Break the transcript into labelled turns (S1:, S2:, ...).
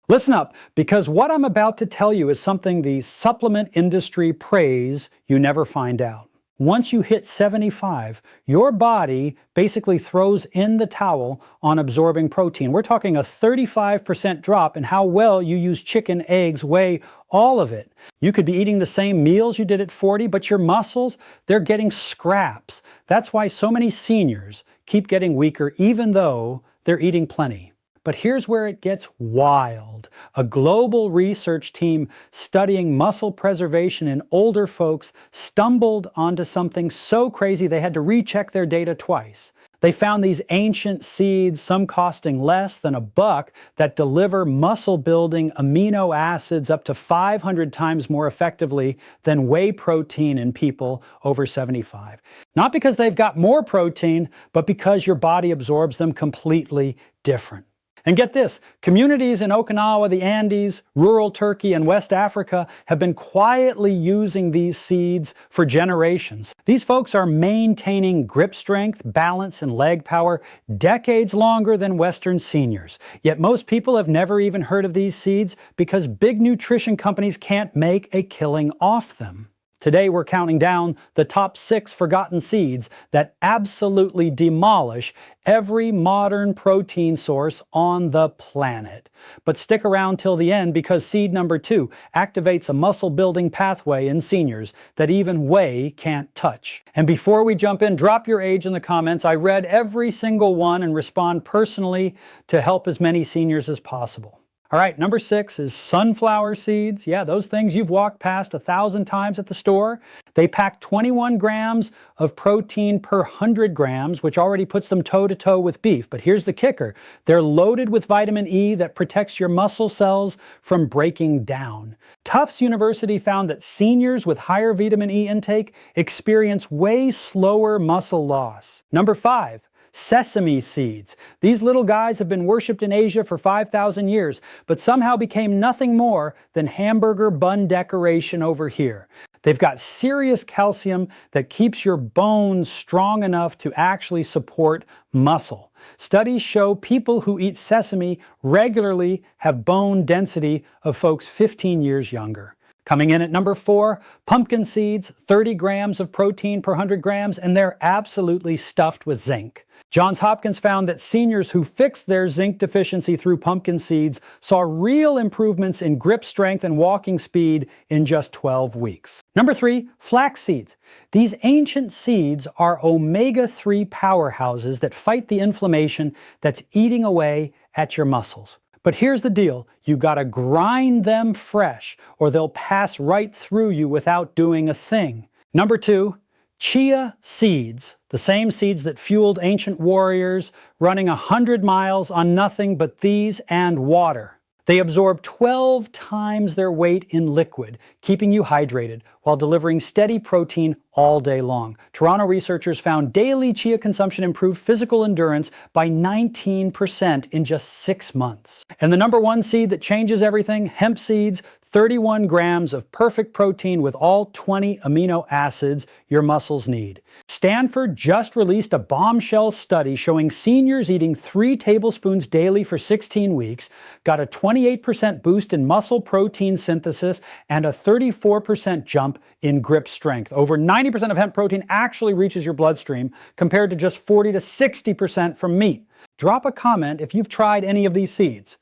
S1: Listen up, because what I'm about to tell you is something the supplement industry prays you never find out. Once you hit 75, your body basically throws in the towel on absorbing protein. We're talking a 35% drop in how well you use chicken, eggs, whey, all of it. You could be eating the same meals you did at 40, but your muscles, they're getting scraps. That's why so many seniors keep getting weaker even though they're eating plenty. But here's where it gets wild. A global research team studying muscle preservation in older folks stumbled onto something so crazy they had to recheck their data twice. They found these ancient seeds, some costing less than $1, that deliver muscle-building amino acids up to 500 times more effectively than whey protein in people over 75. Not because they've got more protein, but because your body absorbs them completely different. And get this, communities in Okinawa, the Andes, rural Turkey, and West Africa have been quietly using these seeds for generations. These folks are maintaining grip strength, balance, and leg power decades longer than Western seniors. Yet most people have never even heard of these seeds because big nutrition companies can't make a killing off them. Today we're counting down the top 6 forgotten seeds that absolutely demolish every modern protein source on the planet. But stick around till the end because seed number 2 activates a muscle-building pathway in seniors that even whey can't touch. And before we jump in, drop your age in the comments. I read every single one and respond personally to help as many seniors as possible. All right, number 6 is sunflower seeds. Yeah, those things you've walked past 1,000 times at the store. They pack 21 grams of protein per 100 grams, which already puts them toe-to-toe with beef. But here's the kicker. They're loaded with vitamin E that protects your muscle cells from breaking down. Tufts University found that seniors with higher vitamin E intake experience way slower muscle loss. Number 5. Sesame seeds. These little guys have been worshipped in Asia for 5,000 years, but somehow became nothing more than hamburger bun decoration over here. They've got serious calcium that keeps your bones strong enough to actually support muscle. Studies show people who eat sesame regularly have bone density of folks 15 years younger. Coming in at number 4, pumpkin seeds, 30 grams of protein per 100 grams, and they're absolutely stuffed with zinc. Johns Hopkins found that seniors who fixed their zinc deficiency through pumpkin seeds saw real improvements in grip strength and walking speed in just 12 weeks. Number 3, flax seeds. These ancient seeds are omega-3 powerhouses that fight the inflammation that's eating away at your muscles. But here's the deal, you gotta grind them fresh or they'll pass right through you without doing a thing. Number 2, chia seeds, the same seeds that fueled ancient warriors running 100 miles on nothing but these and water. They absorb 12 times their weight in liquid, keeping you hydrated while delivering steady protein all day long. Toronto researchers found daily chia consumption improved physical endurance by 19% in just 6 months. And the number 1 seed that changes everything, hemp seeds, 31 grams of perfect protein with all 20 amino acids your muscles need. Stanford just released a bombshell study showing seniors eating 3 tablespoons daily for 16 weeks got a 28% boost in muscle protein synthesis and a 34% jump in grip strength. Over 90% of hemp protein actually reaches your bloodstream compared to just 40 to 60% from meat. Drop a comment if you've tried any of these seeds.